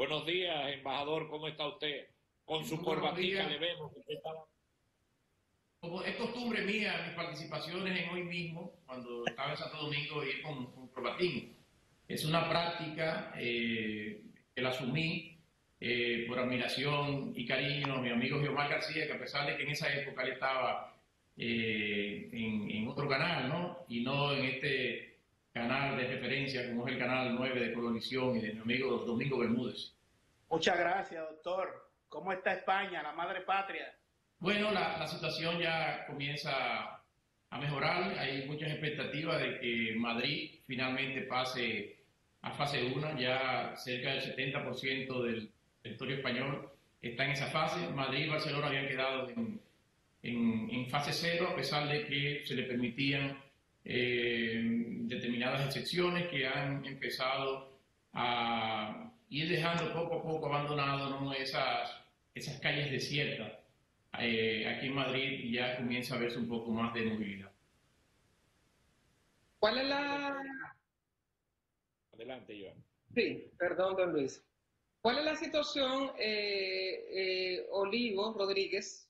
Buenos días, embajador, ¿cómo está usted? Con su Muy buenos corbatica días. le vemos. Usted está... Como es costumbre mía, mis participaciones en Hoy Mismo, cuando estaba en Santo Domingo, ir con corbatín. Es una práctica que la asumí por admiración y cariño a mi amigo Geomar García, que a pesar de que en esa época él estaba en otro canal, ¿no? Y no en este canal de referencia como es el canal 9 de Colorvisión y de mi amigo Domingo Bermúdez. Muchas gracias, doctor. ¿Cómo está España, la madre patria? Bueno, la situación ya comienza a mejorar. Hay muchas expectativas de que Madrid finalmente pase a fase 1. Ya cerca del 70% del territorio español está en esa fase. Madrid y Barcelona habían quedado en fase 0, a pesar de que se le permitían determinadas excepciones que han empezado a ir dejando poco a poco abandonado, ¿no? esas calles desiertas aquí en Madrid, ya comienza a verse un poco más de movilidad. ¿Cuál es la... Adelante, Iván. Sí, perdón, don Luis. ¿Cuál es la situación, Olivo Rodríguez?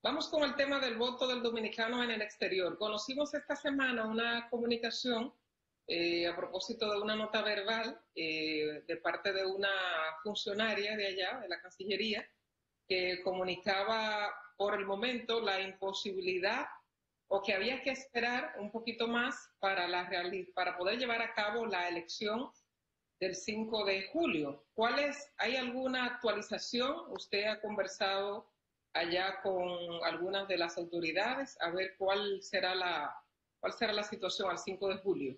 Vamos con el tema del voto del dominicano en el exterior. Conocimos esta semana una comunicación a propósito de una nota verbal de parte de una funcionaria de allá, de la Cancillería, que comunicaba por el momento la imposibilidad o que había que esperar un poquito más para poder llevar a cabo la elección del 5 de julio. ¿Hay alguna actualización? ¿Usted ha conversado allá con algunas de las autoridades a ver cuál será la situación al 5 de julio?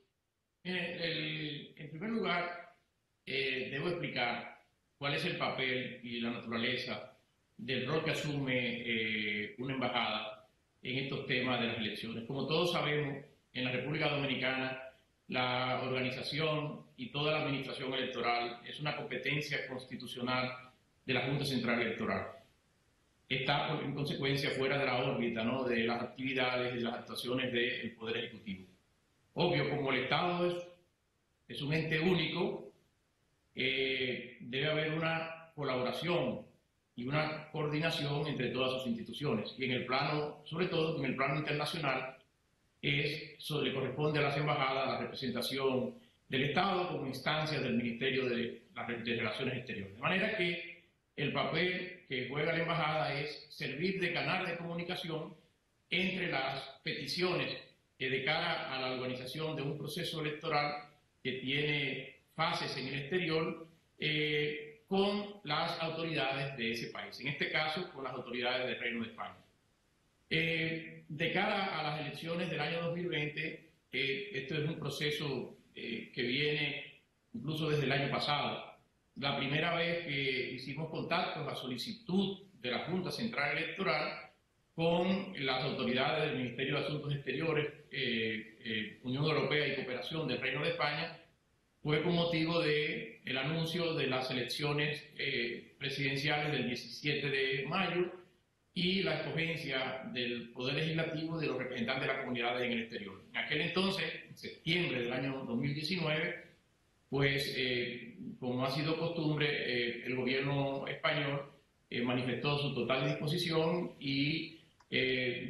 En primer lugar, debo explicar cuál es el papel y la naturaleza del rol que asume una embajada en estos temas de las elecciones. Como todos sabemos, en la República Dominicana la organización y toda la administración electoral es una competencia constitucional de la Junta Central Electoral. Está, en consecuencia, fuera de la órbita, ¿no?, de las actividades y de las actuaciones del Poder Ejecutivo. Obvio, como el Estado es un ente único, debe haber una colaboración y una coordinación entre todas sus instituciones. Y en el plano, sobre todo en el plano internacional, le corresponde a las embajadas la representación del Estado como instancia del Ministerio de Relaciones Exteriores. De manera que el papel que juega la embajada es servir de canal de comunicación entre las peticiones de cara a la organización de un proceso electoral que tiene fases en el exterior con las autoridades de ese país, en este caso con las autoridades del Reino de España. De cara a las elecciones del año 2020, esto es un proceso que viene incluso desde el año pasado. La primera vez que hicimos contactos a solicitud de la Junta Central Electoral con las autoridades del Ministerio de Asuntos Exteriores, Unión Europea y Cooperación del Reino de España, fue con motivo del anuncio de las elecciones presidenciales del 17 de mayo y la escogencia del Poder Legislativo de los representantes de las comunidades en el exterior. En aquel entonces, en septiembre del año 2019, pues, como ha sido costumbre, el gobierno español manifestó su total disposición y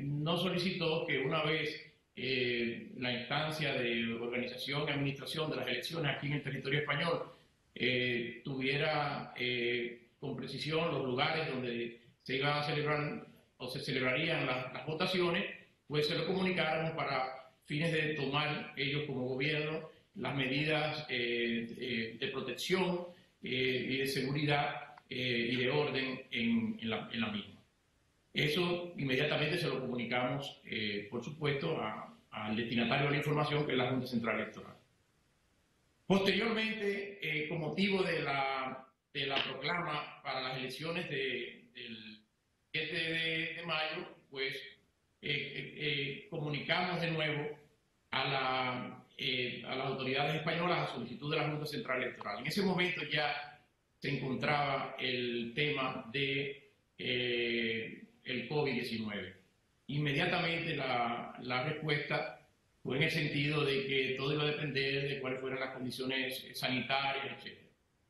no solicitó que una vez la instancia de organización y administración de las elecciones aquí en el territorio español tuviera con precisión los lugares donde se iban a celebrar o se celebrarían las votaciones, pues se lo comunicáramos para fines de tomar ellos como gobierno las medidas de protección y de seguridad y de orden en la misma. Eso inmediatamente se lo comunicamos, por supuesto, al destinatario de la información, que es la Junta Central Electoral. Posteriormente, con motivo de la proclama para las elecciones del 7 de mayo, pues comunicamos de nuevo a las autoridades españolas a solicitud de la Junta Central Electoral. En ese momento ya se encontraba el tema de el COVID-19. Inmediatamente la respuesta fue en el sentido de que todo iba a depender de cuáles fueran las condiciones sanitarias, etc.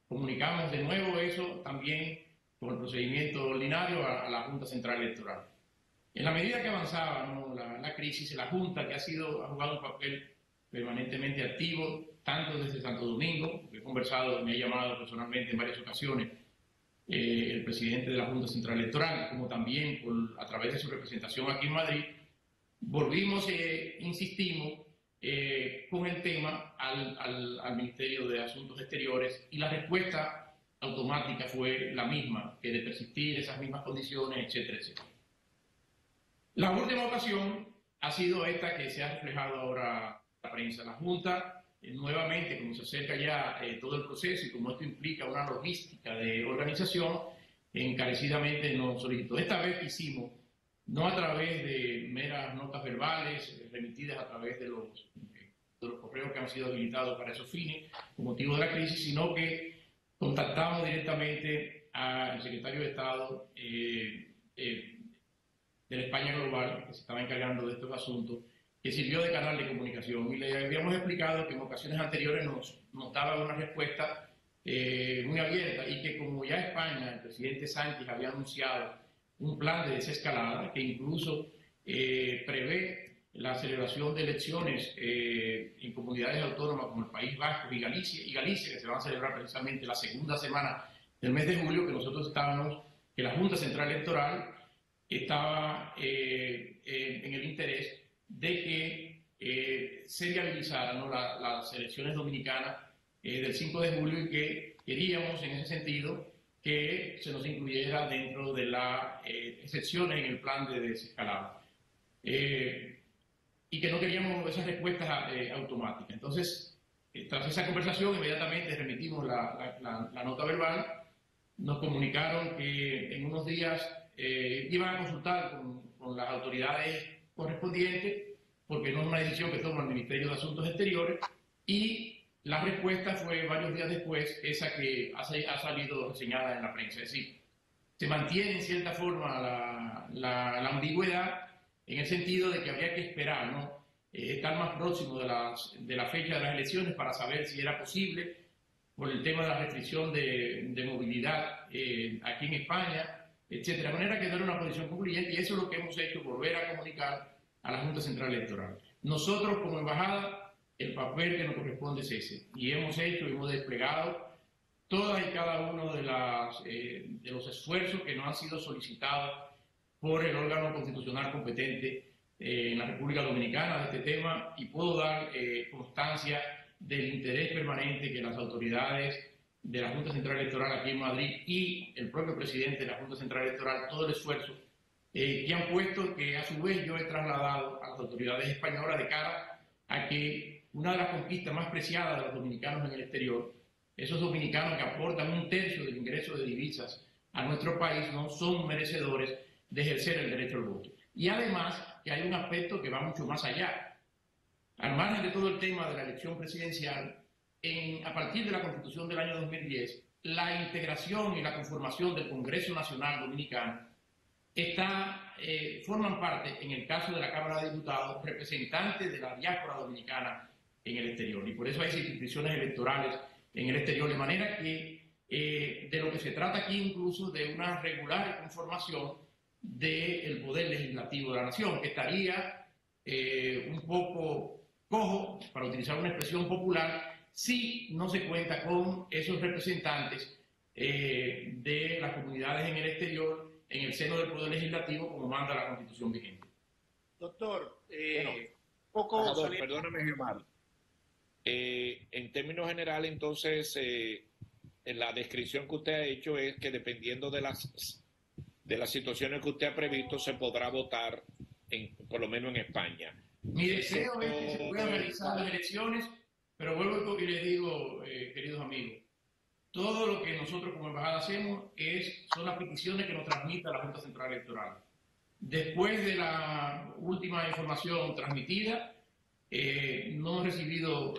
comunicamos de nuevo eso también con el procedimiento ordinario a la Junta Central Electoral. En la medida que avanzaba, ¿no?, la crisis, la Junta, que ha jugado un papel permanentemente activo, tanto desde Santo Domingo, porque he conversado, me ha llamado personalmente en varias ocasiones el presidente de la Junta Central Electoral, como también a través de su representación aquí en Madrid, volvimos e insistimos con el tema al Ministerio de Asuntos Exteriores, y la respuesta automática fue la misma, que de persistir esas mismas condiciones, etcétera, etcétera. La última ocasión ha sido esta que se ha reflejado ahora en la prensa. La Junta, nuevamente, como se acerca ya todo el proceso y como esto implica una logística de organización, encarecidamente nos solicitó. Esta vez hicimos, no a través de meras notas verbales remitidas a través de los correos que han sido habilitados para esos fines, con motivo de la crisis, sino que contactamos directamente al secretario de Estado de la España Global, que se estaba encargando de estos asuntos, que sirvió de canal de comunicación, y le habíamos explicado que en ocasiones anteriores nos daba una respuesta muy abierta, y que como ya España, el presidente Sánchez había anunciado un plan de desescalada que incluso prevé la celebración de elecciones en comunidades autónomas como el País Vasco y Galicia, que se van a celebrar precisamente la segunda semana del mes de julio, que la Junta Central Electoral estaba en el interés de que se viabilizaran, ¿no?, las elecciones dominicanas del 5 de julio, y que queríamos en ese sentido que se nos incluyera dentro de las excepciones en el plan de desescalada. Y que no queríamos esas respuestas automáticas. Entonces, tras esa conversación, inmediatamente remitimos la nota verbal. Nos comunicaron que en unos días iban a consultar con las autoridades correspondientes, porque no es una decisión que toma el Ministerio de Asuntos Exteriores, y la respuesta fue varios días después esa que ha salido reseñada en la prensa. Es decir, se mantiene en cierta forma la ambigüedad, en el sentido de que habría que esperar, ¿no?, estar más próximo de la fecha de las elecciones para saber si era posible, por el tema de la restricción de movilidad aquí en España, etcétera. De manera que no era una posición concluyente, y eso es lo que hemos hecho, volver a comunicar a la Junta Central Electoral. Nosotros, como embajada, el papel que nos corresponde es ese, y hemos desplegado todas y cada uno de los esfuerzos que nos han sido solicitados por el órgano constitucional competente en la República Dominicana de este tema, y puedo dar constancia del interés permanente que las autoridades de la Junta Central Electoral aquí en Madrid y el propio presidente de la Junta Central Electoral, todo el esfuerzo que han puesto, que a su vez yo he trasladado a las autoridades españolas de cara a que una de las conquistas más preciadas de los dominicanos en el exterior, esos dominicanos que aportan 1/3 del ingreso de divisas a nuestro país, no son merecedores de ejercer el derecho al voto. Y además que hay un aspecto que va mucho más allá. Al margen de todo el tema de la elección presidencial, a partir de la Constitución del año 2010, la integración y la conformación del Congreso Nacional Dominicano forman parte, en el caso de la Cámara de Diputados, representantes de la diáspora dominicana en el exterior. Y por eso hay circunscripciones electorales en el exterior, de manera que de lo que se trata aquí incluso de una regular conformación del poder legislativo de la nación, que estaría un poco cojo, para utilizar una expresión popular, si no se cuenta con esos representantes de las comunidades en el exterior, en el seno del poder legislativo, como manda la Constitución vigente. Doctor, perdóname, Germán. En términos generales, entonces, en la descripción que usted ha hecho es que dependiendo de las situaciones que usted ha previsto, se podrá votar, por lo menos en España. Mi deseo es que se puedan realizar las elecciones, pero vuelvo y les digo, queridos amigos, todo lo que nosotros como embajada hacemos son las peticiones que nos transmite la Junta Central Electoral. Después de la última información transmitida, no hemos recibido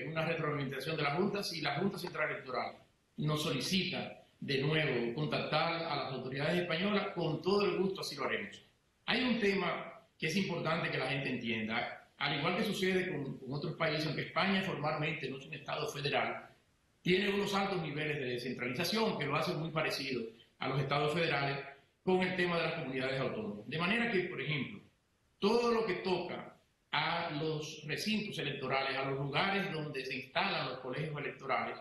una retroalimentación de la Junta. Si la Junta Central Electoral nos solicita de nuevo contactar a las autoridades españolas, con todo el gusto así lo haremos. Hay un tema que es importante que la gente entienda. Al igual que sucede con otros países, aunque España formalmente no es un Estado federal, tiene unos altos niveles de descentralización que lo hacen muy parecido a los estados federales con el tema de las comunidades autónomas. De manera que, por ejemplo, todo lo que toca a los recintos electorales, a los lugares donde se instalan los colegios electorales,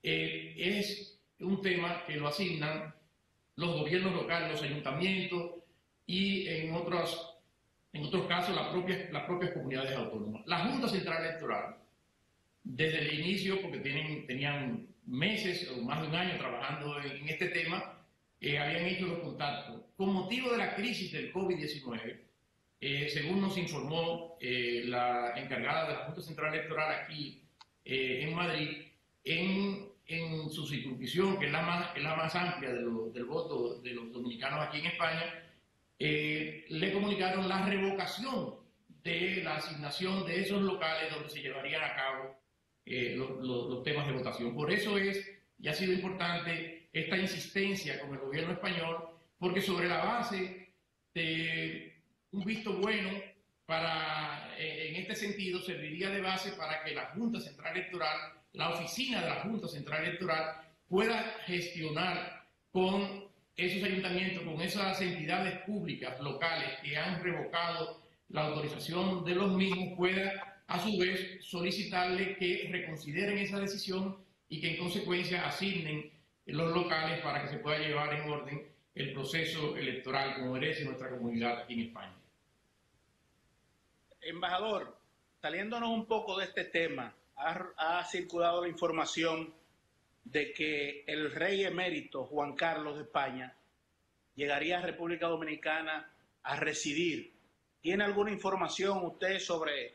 es un tema que lo asignan los gobiernos locales, los ayuntamientos y en otros casos las propias comunidades autónomas. La Junta Central Electoral, desde el inicio, porque tenían meses o más de un año trabajando en este tema, habían hecho los contactos. Con motivo de la crisis del COVID-19, según nos informó la encargada de la Junta Central Electoral aquí en Madrid, en su circunscripción, que es la más amplia del voto de los dominicanos aquí en España, le comunicaron la revocación de la asignación de esos locales donde se llevarían a cabo los temas de votación. Por eso y ha sido importante esta insistencia con el gobierno español, porque sobre la base de un visto bueno en este sentido, serviría de base para que la Junta Central Electoral, la oficina de la Junta Central Electoral, pueda gestionar con esos ayuntamientos, con esas entidades públicas locales que han revocado la autorización de los mismos, pueda a su vez solicitarle que reconsideren esa decisión y que en consecuencia asignen los locales para que se pueda llevar en orden el proceso electoral como merece nuestra comunidad aquí en España. Embajador, saliéndonos un poco de este tema, ha circulado la información de que el rey emérito Juan Carlos de España llegaría a República Dominicana a residir. ¿Tiene alguna información usted sobre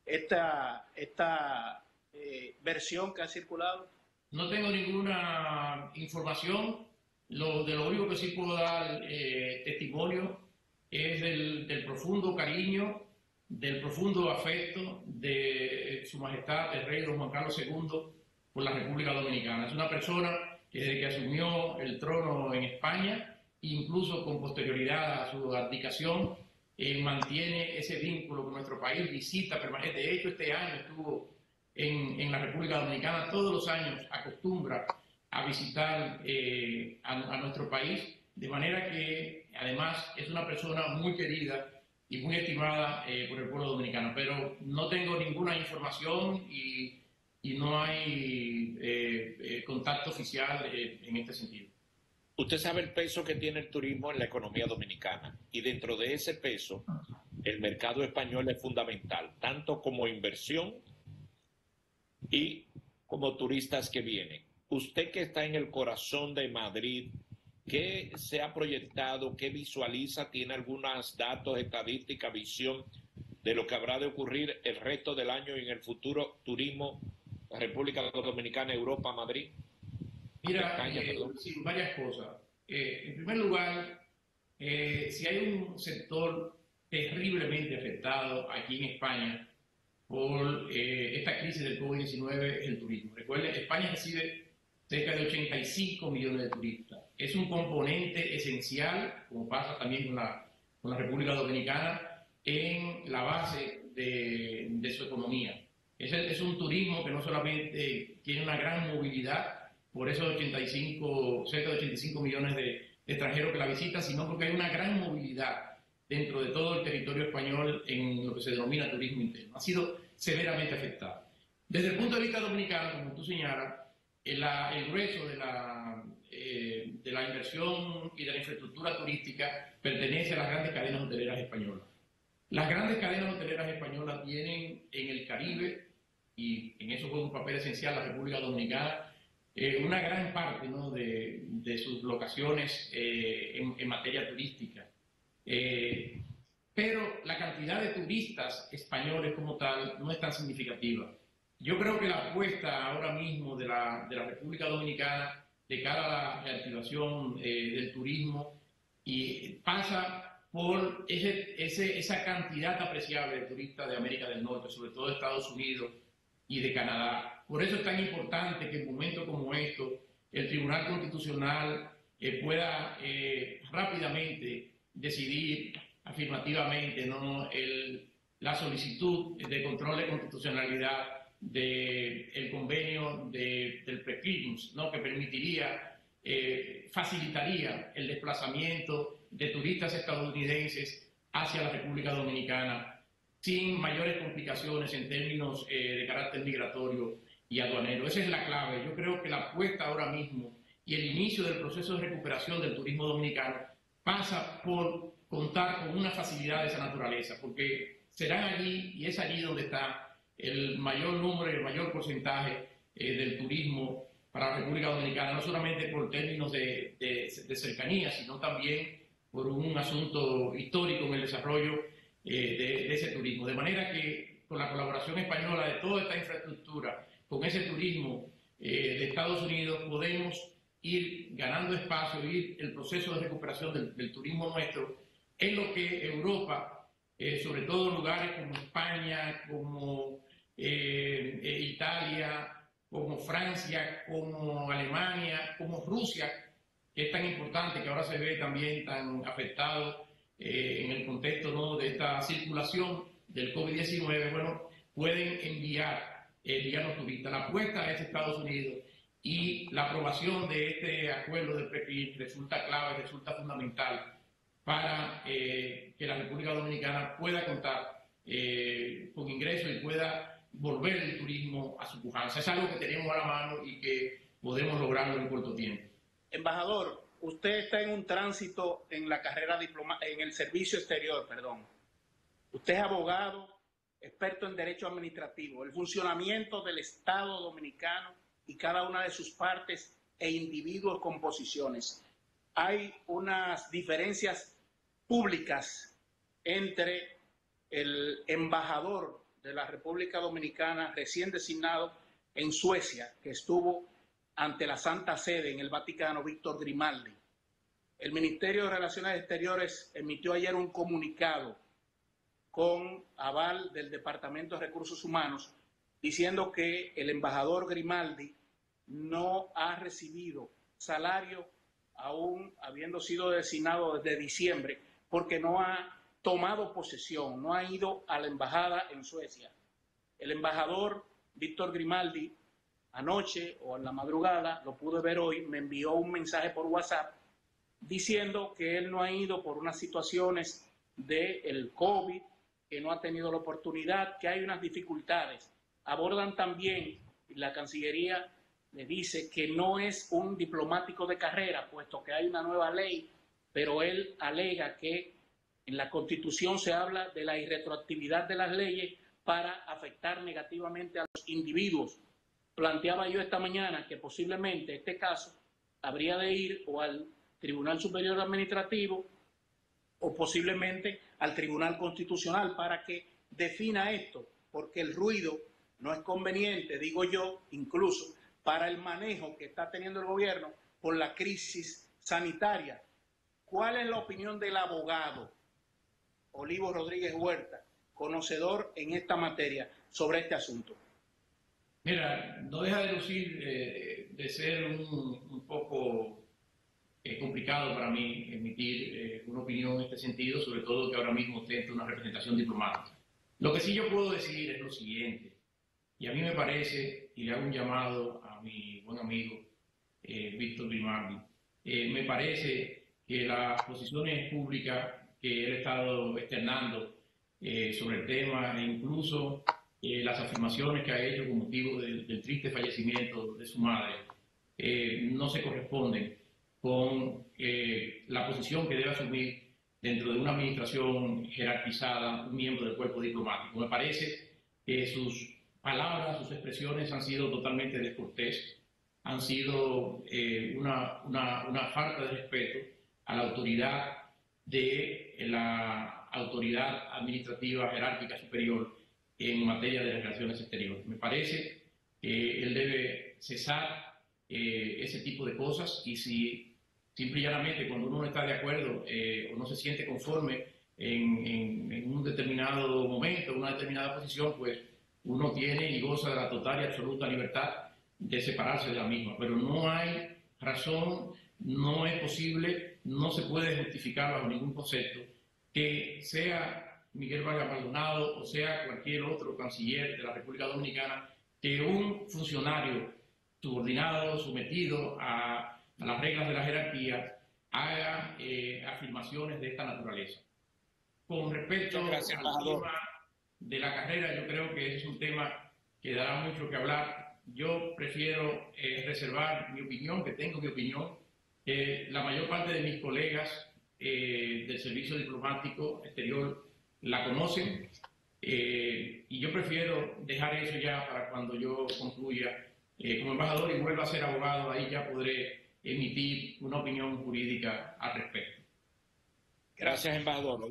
esta versión que ha circulado? No tengo ninguna información. De lo único que sí puedo dar testimonio es del profundo cariño, del profundo afecto de Su Majestad el Rey Don Juan Carlos II por la República Dominicana. Es una persona que desde que asumió el trono en España, incluso con posterioridad a su abdicación, mantiene ese vínculo con nuestro país, visita permanente. De hecho, este año estuvo en la República Dominicana, todos los años acostumbra a visitar a nuestro país, de manera que además es una persona muy querida y muy estimada por el pueblo dominicano. Pero no tengo ninguna información y no hay contacto oficial en este sentido. Usted sabe el peso que tiene el turismo en la economía dominicana y dentro de ese peso el mercado español es fundamental, tanto como inversión y como turistas que vienen. Usted que está en el corazón de Madrid, ¿qué se ha proyectado? ¿Qué visualiza? ¿Tiene algunos datos, estadísticas, visión de lo que habrá de ocurrir el resto del año y en el futuro turismo República Dominicana, Europa, Madrid? Mira, España, sí, varias cosas. En primer lugar, si hay un sector terriblemente afectado aquí en España por esta crisis del COVID-19, es el turismo. Recuerden, España recibe cerca de 85 millones de turistas. Es un componente esencial, como pasa también con la República Dominicana, en la base de su economía. Es un turismo que no solamente tiene una gran movilidad, por esos cerca de 85 millones de extranjeros que la visitan, sino porque hay una gran movilidad dentro de todo el territorio español en lo que se denomina turismo interno. Ha sido severamente afectado. Desde el punto de vista dominicano, como tú señalas, el grueso de la inversión y de la infraestructura turística pertenece a las grandes cadenas hoteleras españolas. Las grandes cadenas hoteleras españolas tienen en el Caribe, y en eso juega un papel esencial la República Dominicana, una gran parte, ¿no?, de sus locaciones en materia turística. Pero la cantidad de turistas españoles como tal no es tan significativa. Yo creo que la apuesta ahora mismo de la República Dominicana de cara a la reactivación del turismo pasa por esa cantidad apreciable de turistas de América del Norte, sobre todo de Estados Unidos y de Canadá. Por eso es tan importante que en momentos como estos el Tribunal Constitucional pueda rápidamente decidir afirmativamente, ¿no?, la solicitud de control de constitucionalidad del convenio del PRECLINUS, ¿no? Que permitiría, facilitaría el desplazamiento de turistas estadounidenses hacia la República Dominicana sin mayores complicaciones en términos de carácter migratorio y aduanero. Esa es la clave. Yo creo que la apuesta ahora mismo y el inicio del proceso de recuperación del turismo dominicano pasa por contar con una facilidad de esa naturaleza, porque serán allí, y es allí donde está el mayor número y el mayor porcentaje del turismo para la República Dominicana, no solamente por términos de cercanía, sino también por un asunto histórico en el desarrollo de ese turismo. De manera que con la colaboración española de toda esta infraestructura, con ese turismo de Estados Unidos, podemos ir ganando espacio, ir el proceso de recuperación del turismo nuestro en lo que Europa, sobre todo lugares como España, como Italia, como Francia, como Alemania, como Rusia, que es tan importante, que ahora se ve también tan afectado en el contexto, ¿no?, de esta circulación del COVID-19, bueno, pueden enviar los turistas. La apuesta es Estados Unidos, y la aprobación de este acuerdo del PRECLIN resulta clave, resulta fundamental para que la República Dominicana pueda contar con ingresos y pueda volver el turismo a su pujanza. Es algo que tenemos a la mano y que podemos lograrlo en corto tiempo. Embajador, usted está en un tránsito en la carrera en el servicio exterior, perdón. Usted es abogado, experto en derecho administrativo, el funcionamiento del Estado dominicano y cada una de sus partes e individuos con posiciones. Hay unas diferencias públicas entre el embajador de la República Dominicana recién designado en Suecia, que estuvo ante la Santa Sede en el Vaticano, Víctor Grimaldi. El Ministerio de Relaciones Exteriores emitió ayer un comunicado con aval del Departamento de Recursos Humanos diciendo que el embajador Grimaldi no ha recibido salario aún habiendo sido designado desde diciembre, porque no ha tomado posesión, no ha ido a la embajada en Suecia. El embajador Víctor Grimaldi anoche o en la madrugada, lo pude ver hoy, me envió un mensaje por WhatsApp diciendo que él no ha ido por unas situaciones del COVID, que no ha tenido la oportunidad, que hay unas dificultades. Abordan también, la Cancillería le dice que no es un diplomático de carrera, puesto que hay una nueva ley, pero él alega que en la Constitución se habla de la irretroactividad de las leyes para afectar negativamente a los individuos. Planteaba yo esta mañana que posiblemente este caso habría de ir o al Tribunal Superior Administrativo o posiblemente al Tribunal Constitucional para que defina esto, porque el ruido no es conveniente, digo yo, incluso para el manejo que está teniendo el gobierno por la crisis sanitaria. ¿Cuál es la opinión del abogado Olivo Rodríguez Huerta, conocedor en esta materia, sobre este asunto? Mira, no deja de lucir de ser un poco complicado para mí emitir una opinión en este sentido, sobre todo que ahora mismo ostento una representación diplomática. Lo que sí yo puedo decir es lo siguiente, y a mí me parece, y le hago un llamado a mi buen amigo Víctor Grimaldi, me parece que las posiciones públicas que él ha estado externando sobre el tema, e incluso las afirmaciones que ha hecho con motivo del triste fallecimiento de su madre, no se corresponden con la posición que debe asumir dentro de una administración jerarquizada un miembro del cuerpo diplomático. Me parece que sus palabras, sus expresiones han sido totalmente descortés, han sido una falta de respeto a la autoridad de la autoridad administrativa jerárquica superior en materia de relaciones exteriores. Me parece que él debe cesar ese tipo de cosas, y si simple y llanamente cuando uno no está de acuerdo o no se siente conforme en un determinado momento, una determinada posición, pues uno tiene y goza de la total y absoluta libertad de separarse de la misma. Pero no hay razón, no es posible, no se puede justificar bajo ningún concepto que sea Miguel Vargas Maldonado o sea cualquier otro canciller de la República Dominicana que un funcionario subordinado, sometido a las reglas de la jerarquía, haga afirmaciones de esta naturaleza. Con respecto al tema de la carrera, yo creo que es un tema que dará mucho que hablar. Yo prefiero reservar mi opinión, que tengo mi opinión. La mayor parte de mis colegas del servicio diplomático exterior la conocen, y yo prefiero dejar eso ya para cuando yo concluya como embajador y vuelva a ser abogado. Ahí ya podré emitir una opinión jurídica al respecto. Gracias, embajador.